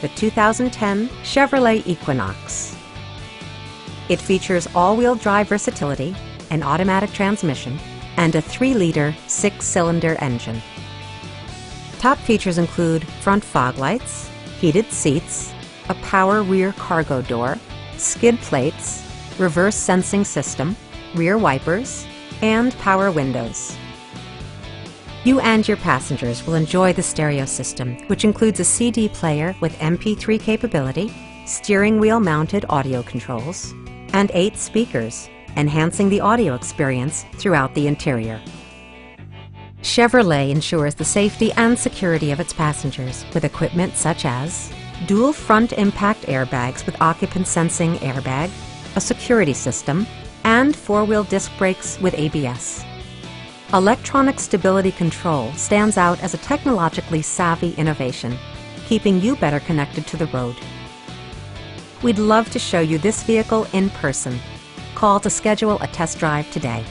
the 2010 Chevrolet Equinox. It features all-wheel drive versatility, an automatic transmission, and a 3-liter 6-cylinder engine. Top features include front fog lights, heated seats, a power rear cargo door, skid plates, reverse sensing system, rear wipers, and power windows. You and your passengers will enjoy the stereo system, which includes a CD player with MP3 capability, steering wheel mounted audio controls, and 8 speakers, enhancing the audio experience throughout the interior. Chevrolet ensures the safety and security of its passengers with equipment such as dual front impact airbags with occupant sensing airbag, a security system, and 4-wheel disc brakes with ABS. Electronic stability control stands out as a technologically savvy innovation, keeping you better connected to the road. We'd love to show you this vehicle in person. Call to schedule a test drive today.